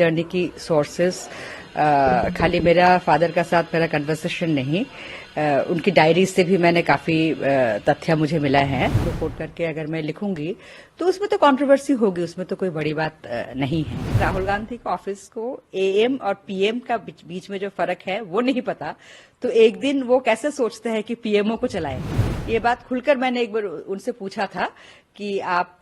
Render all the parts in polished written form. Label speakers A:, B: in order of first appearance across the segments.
A: Journey की sources खाली मेरा फादर का साथ मेरा कन्वर्सेशन नहीं, उनकी डायरी से भी मैंने काफी तथ्य मुझे मिला है। तो कोट करके अगर मैं लिखूंगी तो उसमें तो कंट्रोवर्सी होगी, उसमें तो कोई बड़ी बात नहीं है। राहुल गांधी के ऑफिस को एएम और पीएम का बीच में जो फर्क है वो नहीं पता, तो एक दिन वो कैसे सोचते हैं कि पीएमओ को चलाएं। ये बात खुलकर मैंने एक बार उनसे पूछा था कि आप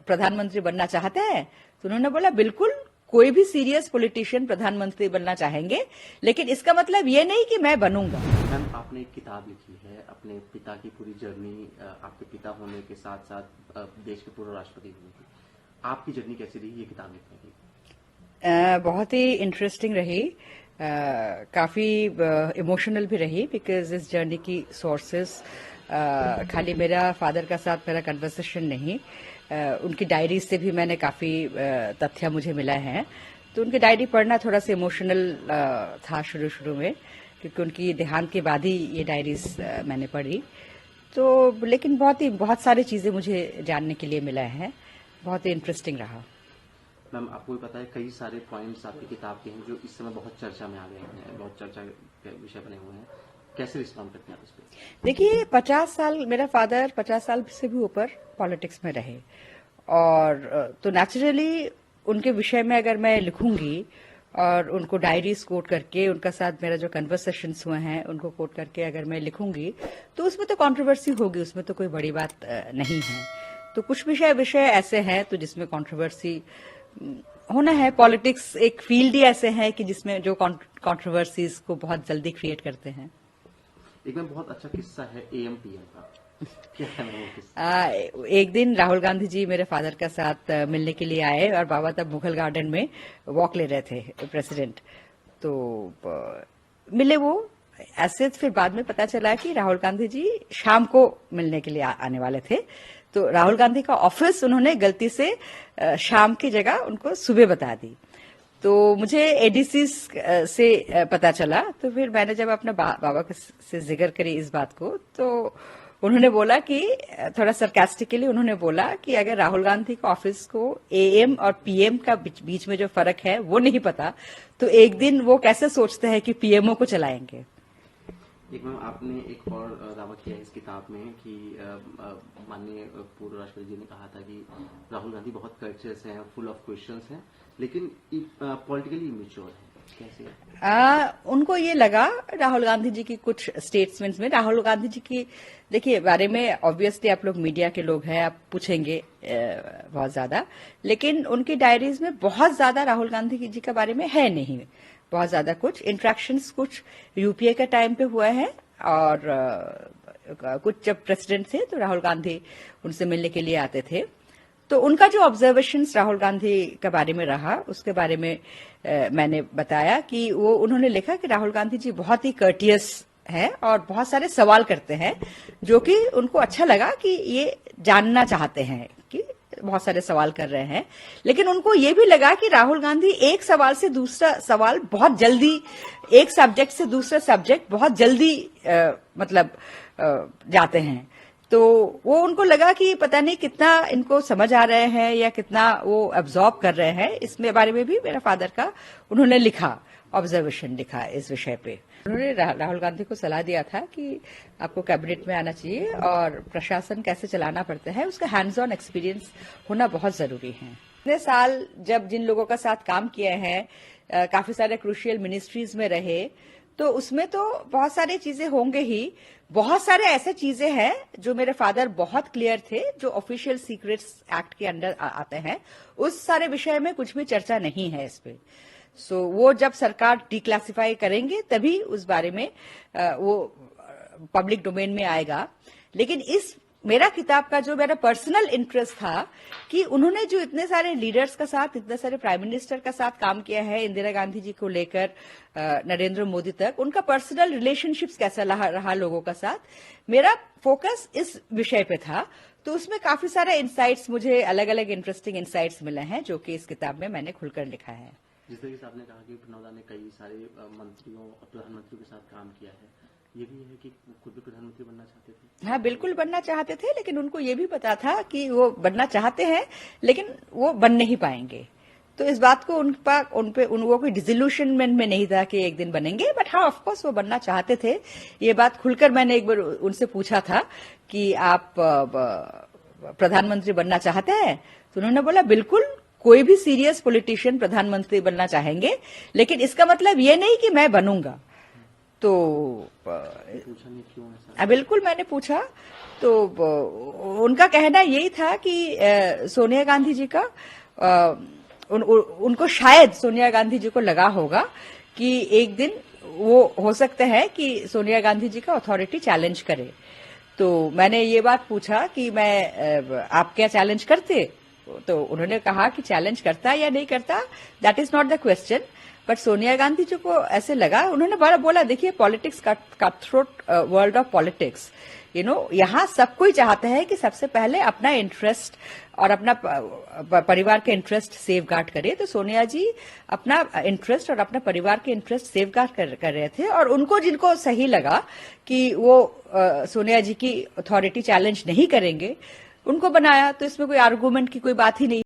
A: प्रधानमंत्री बनना चाहते हैं, तो उन्होंने बोला बिल्कुल, कोई भी सीरियस पॉलिटिशियन प्रधानमंत्री बनना चाहेंगे, लेकिन इसका मतलब ये नहीं कि मैं बनूंगा।
B: मैम, आपने एक किताब लिखी है अपने पिता की पूरी जर्नी, आपके पिता होने के साथ साथ देश के पूर्व राष्ट्रपति होने की। आपकी जर्नी कैसी रही ये किताब लिखने की?
A: बहुत ही इंटरेस्टिंग रही, काफी इमोशनल भी रही, बिकॉज इस जर्नी की सोर्सेस खाली मेरा फादर का साथ मेरा कन्वर्सेशन नहीं, उनकी डायरी से भी मैंने काफी तथ्य मुझे मिला है। तो उनकी डायरी पढ़ना थोड़ा सा इमोशनल था शुरू में, क्योंकि उनकी देहांत के बाद ही ये डायरीज मैंने पढ़ी। तो लेकिन बहुत सारी चीजें मुझे जानने के लिए मिला है, बहुत ही इंटरेस्टिंग रहा।
B: मैम, आपको भी पता है कई सारे पॉइंट्स आपकी किताब के हैं जो इस समय बहुत चर्चा में आ गए हैं, बहुत चर्चा के विषय बने हुए हैं। कैसे रिस्पॉन्ड करते हैं आप इस पर?
A: देखिए, 50 साल मेरा फादर 50 साल से भी ऊपर पॉलिटिक्स में रहे, और तो नेचुरली उनके विषय में अगर मैं लिखूंगी और उनको डायरीज कोट करके, उनका साथ मेरा जो कन्वर्सेशंस हुए हैं उनको कोट करके अगर मैं लिखूंगी तो उसमें तो कंट्रोवर्सी होगी, उसमें तो कोई बड़ी बात नहीं है। तो कुछ विषय ऐसे हैं तो जिसमें कंट्रोवर्सी होना है। पॉलिटिक्स एक फील्ड ही ऐसे है कि जिसमें जो कंट्रोवर्सीज को बहुत जल्दी क्रिएट करते हैं।
B: एक में बहुत अच्छा किस्सा है एएमपीएम का, क्या है वो किस्सा?
A: एक दिन राहुल गांधी जी मेरे फादर का साथ मिलने के लिए आए, और बाबा तब मुगल गार्डन में वॉक ले रहे थे, प्रेसिडेंट। तो मिले वो ऐसे, फिर बाद में पता चला कि राहुल गांधी जी शाम को मिलने के लिए आने वाले थे। तो राहुल गांधी का ऑफिस उन्होंने गलती से शाम की जगह उनको सुबह बता दी। तो मुझे एडीसी से पता चला, तो फिर मैंने जब अपने बाबा से जिक्र करी इस बात को, तो उन्होंने बोला कि थोड़ा सरकास्टिकली उन्होंने बोला कि अगर राहुल गांधी के ऑफिस को एएम और पीएम का बीच में जो फर्क है वो नहीं पता, तो एक दिन वो कैसे सोचते हैं कि पीएमओ को चलाएंगे।
B: एक मैम, आपने एक और दावा किया है इस किताब में कि माननीय पूर्व राष्ट्रपति जी ने कहा था कि राहुल गांधी बहुत कर्चियस हैं, फुल ऑफ क्वेश्चंस हैं, लेकिन पॉलिटिकली इमेच्योर है। कैसे?
A: उनको ये लगा राहुल गांधी जी की कुछ स्टेटमेंट्स में, राहुल गांधी जी की देखिए बारे में ऑब्वियसली आप लोग मीडिया के लोग हैं, आप पूछेंगे बहुत ज्यादा, लेकिन उनकी डायरीज में बहुत ज्यादा राहुल गांधी जी के बारे में है नहीं। बहुत ज्यादा कुछ इंटरेक्शंस कुछ यूपीए के टाइम पे हुआ है, और कुछ जब प्रेसिडेंट थे तो राहुल गांधी उनसे मिलने के लिए आते थे। तो उनका जो ऑब्जर्वेशंस राहुल गांधी के बारे में रहा, उसके बारे में मैंने बताया कि वो उन्होंने लिखा कि राहुल गांधी जी बहुत ही कर्टियस है और बहुत सारे सवाल करते हैं, जो कि उनको अच्छा लगा कि ये जानना चाहते हैं कि बहुत सारे सवाल कर रहे हैं। लेकिन उनको ये भी लगा कि राहुल गांधी एक सवाल से दूसरा सवाल बहुत जल्दी, एक सब्जेक्ट से दूसरा सब्जेक्ट बहुत जल्दी जाते हैं। तो वो उनको लगा कि पता नहीं कितना इनको समझ आ रहे हैं या कितना वो अब्सॉर्ब कर रहे हैं। इसमें बारे में भी मेरा फादर का उन्होंने लिखा, ऑब्जर्वेशन लिखा इस विषय पे। उन्होंने राहुल गांधी को सलाह दिया था कि आपको कैबिनेट में आना चाहिए और प्रशासन कैसे चलाना पड़ता है उसका हैंड्स ऑन एक्सपीरियंस होना बहुत जरूरी है। इतने साल जब जिन लोगों का साथ काम किए हैं, काफी सारे क्रूशियल मिनिस्ट्रीज में रहे, तो उसमें तो बहुत सारी चीजें होंगे ही। बहुत सारे ऐसे चीजें हैं जो मेरे फादर बहुत क्लियर थे, जो ऑफिशियल सीक्रेट्स एक्ट के अंडर आते हैं, उस सारे विषय में कुछ भी चर्चा नहीं है इस पे। सो वो जब सरकार डिक्लासिफाई करेंगे तभी उस बारे में वो पब्लिक डोमेन में आएगा। लेकिन इस मेरा किताब का जो मेरा पर्सनल इंटरेस्ट था कि उन्होंने जो इतने सारे लीडर्स का साथ, इतने सारे प्राइम मिनिस्टर का साथ काम किया है, इंदिरा गांधी जी को लेकर नरेंद्र मोदी तक, उनका पर्सनल रिलेशनशिप्स कैसा रहा लोगों का साथ, मेरा फोकस इस विषय पे था। तो उसमें काफी सारे इंसाइट्स, मुझे अलग अलग इंटरेस्टिंग इंसाइट्स मिले हैं जो कि इस किताब में मैंने खुलकर लिखा है।
B: जिस तरीके से आपने कहा कि प्रणोदा ने कई सारे मंत्रियों और प्रधानमंत्रियों के साथ काम किया है, ये भी है कि खुद भी प्रधानमंत्री बनना चाहते थे?
A: हाँ, बिल्कुल बनना चाहते थे, लेकिन उनको ये भी पता था कि वो बनना चाहते हैं लेकिन वो बन नहीं पाएंगे। तो इस बात को वो कोई डिसोल्यूशनमेंट में नहीं था कि एक दिन बनेंगे, बट हाँ ऑफ कोर्स वो बनना चाहते थे। ये बात खुलकर मैंने एक बार उनसे पूछा था कि आप प्रधानमंत्री बनना चाहते हैं, तो उन्होंने बोला बिल्कुल, कोई भी सीरियस पॉलिटिशियन प्रधानमंत्री बनना चाहेंगे, लेकिन इसका मतलब ये नहीं कि मैं बनूंगा। तो
B: पूछा नहीं क्यों ऐसा?
A: बिल्कुल मैंने पूछा, तो उनका कहना यही था कि सोनिया गांधी जी का उनको शायद सोनिया गांधी जी को लगा होगा कि एक दिन वो हो सकते हैं कि सोनिया गांधी जी का अथॉरिटी चैलेंज करे। तो मैंने ये बात पूछा कि आप क्या चैलेंज करते? तो उन्होंने कहा कि चैलेंज करता या नहीं करता, that is not the question, but Sonia Gandhi ji को ऐसे लगा। उन्होंने बोला देखिए, politics cut throat world of politics, यहाँ सब कोई चाहता है कि सबसे पहले अपना इंटरेस्ट और अपना परिवार के इंटरेस्ट सेव गार्ड करे। तो सोनिया जी अपना इंटरेस्ट और अपना परिवार के इंटरेस्ट सेव गार्ड कर रहे थे, और उनको जिनको सही लगा कि वो सोनिया जी की अथॉरिटी चैलेंज नहीं करेंगे, उनको बनाया। तो इसमें कोई आर्गूमेंट की कोई बात ही नहीं।